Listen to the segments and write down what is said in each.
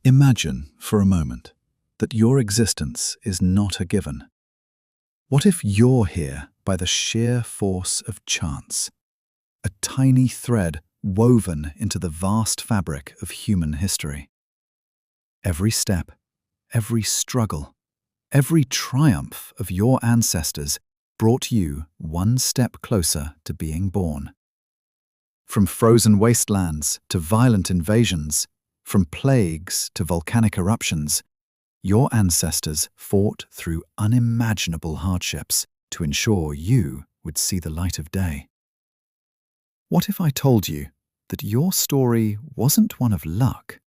Imagine, for a moment, that your existence is not a given. What if you're here by the sheer force of chance, a tiny thread woven into the vast fabric of human history? Every step, every struggle, every triumph of your ancestors brought you one step closer to being born. From frozen wastelands to violent invasions, from plagues to volcanic eruptions, your ancestors fought through unimaginable hardships to ensure you would see the light of day. What if I told you that your story wasn't one of luck,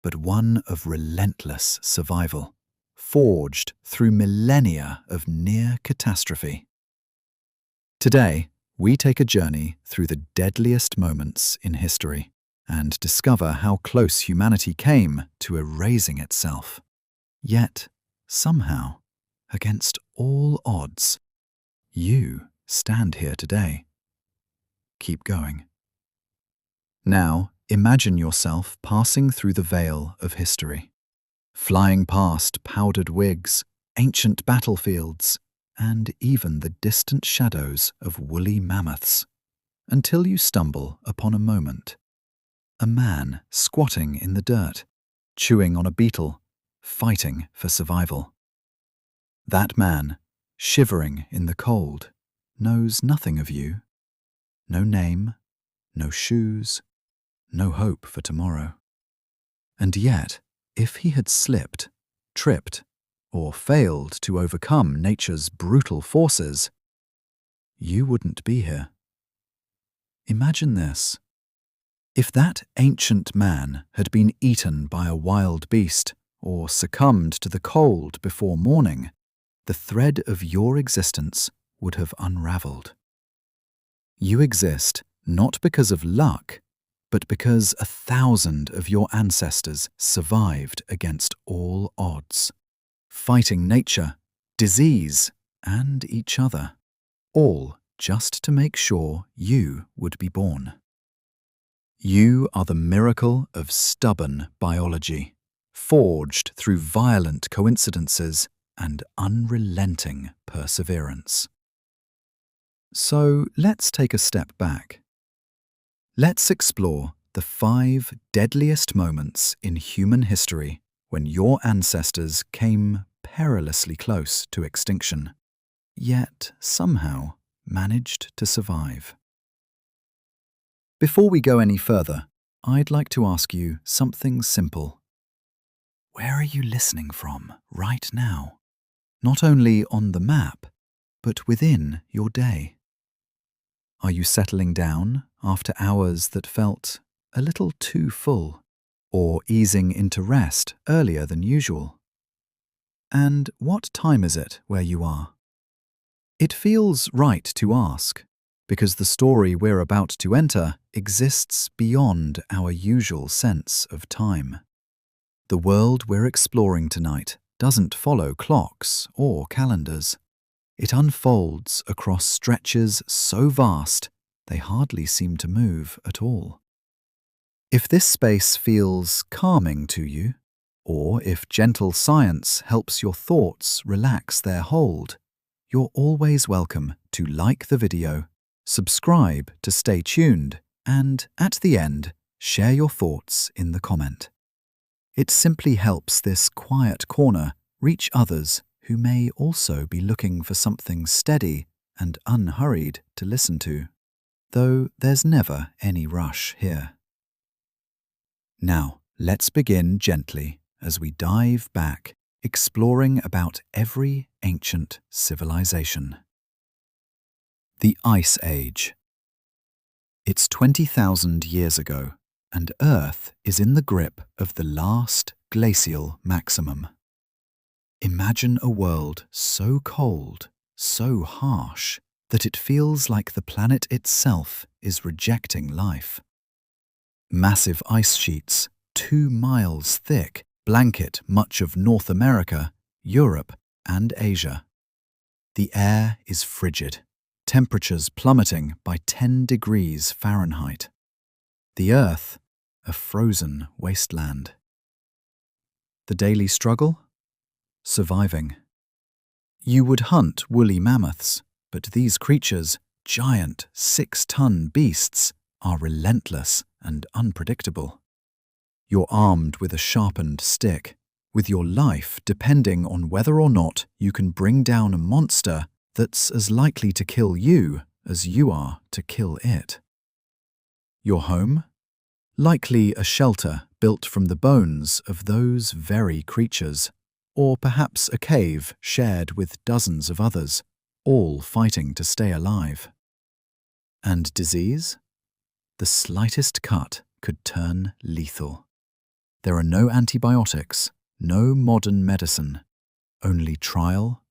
but one of relentless survival, forged through millennia of near catastrophe? Today, we take a journey through the deadliest moments in history and discover how close humanity came to erasing itself. Yet, somehow, against all odds, you stand here today. Keep going. Now, imagine yourself passing through the veil of history, flying past powdered wigs, ancient battlefields, and even the distant shadows of woolly mammoths, until you stumble upon a moment. A man squatting in the dirt, chewing on a beetle, fighting for survival. That man, shivering in the cold, knows nothing of you. No name, no shoes, no hope for tomorrow. And yet, if he had slipped, tripped, or failed to overcome nature's brutal forces, you wouldn't be here. Imagine this. If that ancient man had been eaten by a wild beast or succumbed to the cold before morning, the thread of your existence would have unraveled. You exist not because of luck, but because 1,000 of your ancestors survived against all odds, fighting nature, disease, and each other, all just to make sure you would be born. You are the miracle of stubborn biology, forged through violent coincidences and unrelenting perseverance. So let's take a step back. Let's explore the 5 deadliest moments in human history when your ancestors came perilously close to extinction, yet somehow managed to survive. Before we go any further, I'd like to ask you something simple. Where are you listening from right now? Not only on the map, but within your day. Are you settling down after hours that felt a little too full, or easing into rest earlier than usual? And what time is it where you are? It feels right to ask, because the story we're about to enter exists beyond our usual sense of time. The world we're exploring tonight doesn't follow clocks or calendars. It unfolds across stretches so vast they hardly seem to move at all. If this space feels calming to you, or if gentle science helps your thoughts relax their hold, you're always welcome to like the video, subscribe to stay tuned, and at the end, share your thoughts in the comment. It simply helps this quiet corner reach others who may also be looking for something steady and unhurried to listen to, though there's never any rush here. Now, let's begin gently as we dive back, exploring about every ancient civilization. The Ice Age. It's 20,000 years ago, and Earth is in the grip of the last glacial maximum. Imagine a world so cold, so harsh, that it feels like the planet itself is rejecting life. Massive ice sheets, 2 miles thick, blanket much of North America, Europe, and Asia. The air is frigid, temperatures plummeting by 10 degrees Fahrenheit. The Earth, a frozen wasteland. The daily struggle? Surviving. You would hunt woolly mammoths, but these creatures, giant 6-ton beasts, are relentless and unpredictable. You're armed with a sharpened stick, with your life depending on whether or not you can bring down a monster that's as likely to kill you as you are to kill it. Your home? Likely a shelter built from the bones of those very creatures, or perhaps a cave shared with dozens of others, all fighting to stay alive. And disease? The slightest cut could turn lethal. There are no antibiotics, no modern medicine, only trial,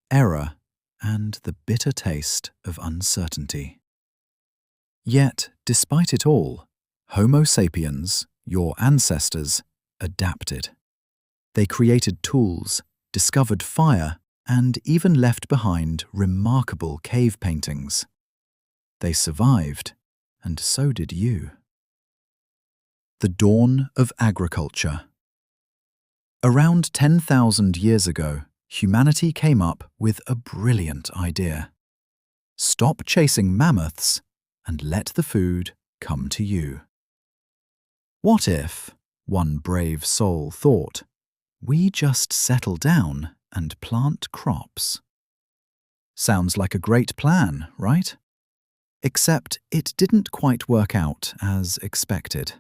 error, and the bitter taste of uncertainty. Yet, despite it all, Homo sapiens, your ancestors, adapted. They created tools, discovered fire, and even left behind remarkable cave paintings. They survived, and so did you. The dawn of agriculture. Around 10,000 years ago, humanity came up with a brilliant idea. Stop chasing mammoths and let the food come to you. What if, one brave soul thought, we just settle down and plant crops? Sounds like a great plan, right? Except it didn't quite work out as expected.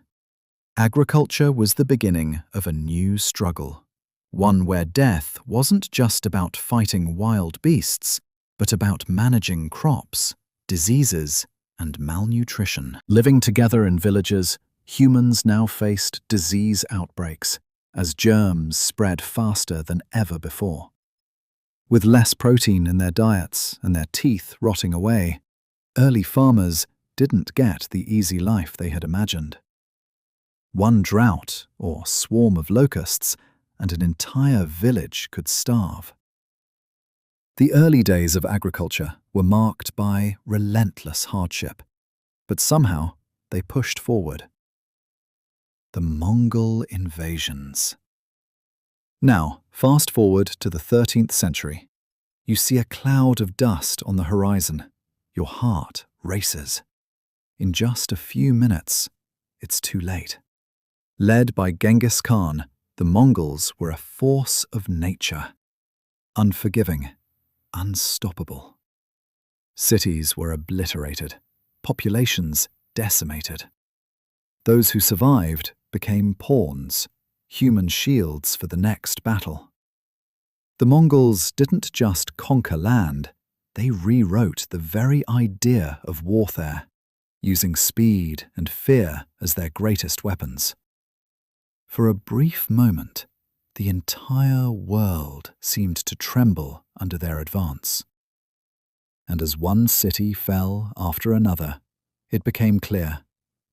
Agriculture was the beginning of a new struggle, one where death wasn't just about fighting wild beasts, but about managing crops, diseases, and malnutrition. Living together in villages, humans now faced disease outbreaks as germs spread faster than ever before. With less protein in their diets and their teeth rotting away, early farmers didn't get the easy life they had imagined. One drought or swarm of locusts, and an entire village could starve. The early days of agriculture were marked by relentless hardship, but somehow they pushed forward. The Mongol Invasions. Now, fast forward to the 13th century. You see a cloud of dust on the horizon. Your heart races. In just a few minutes, it's too late. Led by Genghis Khan, the Mongols were a force of nature. Unforgiving, unstoppable. Cities were obliterated, populations decimated. Those who survived became pawns, human shields for the next battle. The Mongols didn't just conquer land, they rewrote the very idea of warfare, using speed and fear as their greatest weapons. For a brief moment, the entire world seemed to tremble under their advance. And as one city fell after another, it became clear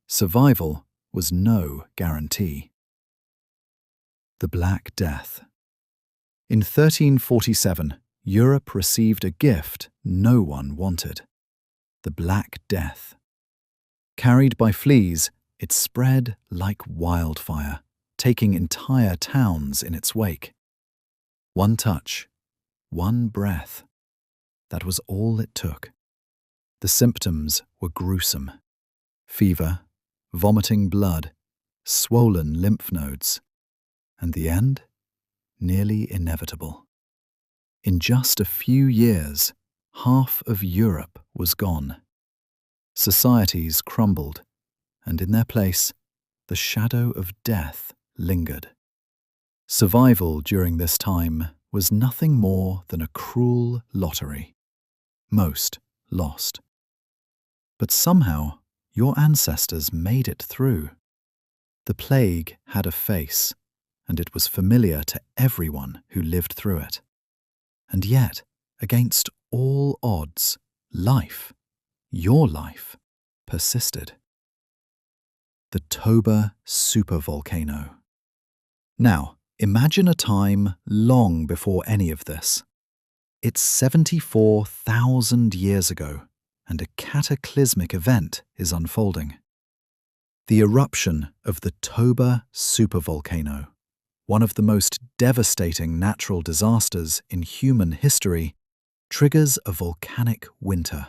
survival was no guarantee. The Black Death. In 1347, Europe received a gift no one wanted: the Black Death. Carried by fleas, it spread like wildfire, taking entire towns in its wake. One touch, one breath. That was all it took. The symptoms were gruesome: fever, vomiting blood, swollen lymph nodes, and the end, nearly inevitable. In just a few years, half of Europe was gone. Societies crumbled, and in their place, the shadow of death lingered. Survival during this time was nothing more than a cruel lottery. Most lost. But somehow, your ancestors made it through. The plague had a face, and it was familiar to everyone who lived through it. And yet, against all odds, life, your life, persisted. The Toba supervolcano. Now, imagine a time long before any of this. It's 74,000 years ago, and a cataclysmic event is unfolding. The eruption of the Toba supervolcano, one of the most devastating natural disasters in human history, triggers a volcanic winter.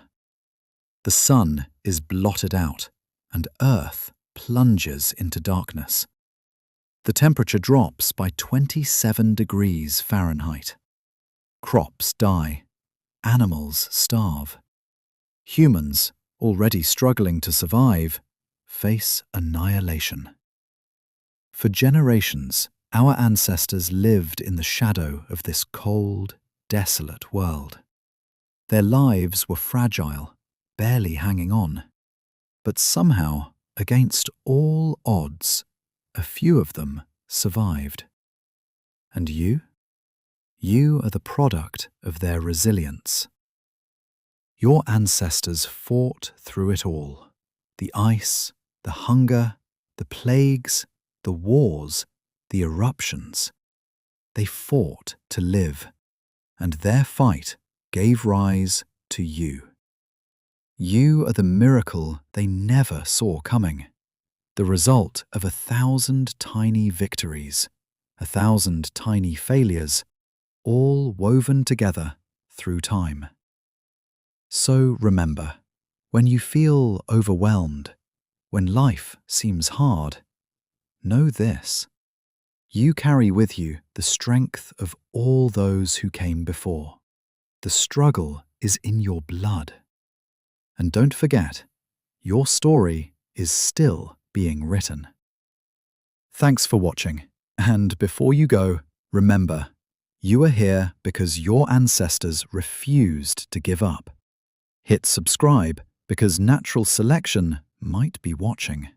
The sun is blotted out, and Earth plunges into darkness. The temperature drops by 27 degrees Fahrenheit. Crops die. Animals starve. Humans, already struggling to survive, face annihilation. For generations, our ancestors lived in the shadow of this cold, desolate world. Their lives were fragile, barely hanging on. But somehow, against all odds, a few of them survived. And you? You are the product of their resilience. Your ancestors fought through it all. The ice, the hunger, the plagues, the wars, the eruptions. They fought to live, and their fight gave rise to you. You are the miracle they never saw coming, the result of 1,000 tiny victories, 1,000 tiny failures, all woven together through time. So remember, when you feel overwhelmed, when life seems hard, know this: you carry with you the strength of all those who came before. The struggle is in your blood. And don't forget, your story is still being written. Thanks for watching, and before you go, remember, you are here because your ancestors refused to give up. Hit subscribe because natural selection might be watching.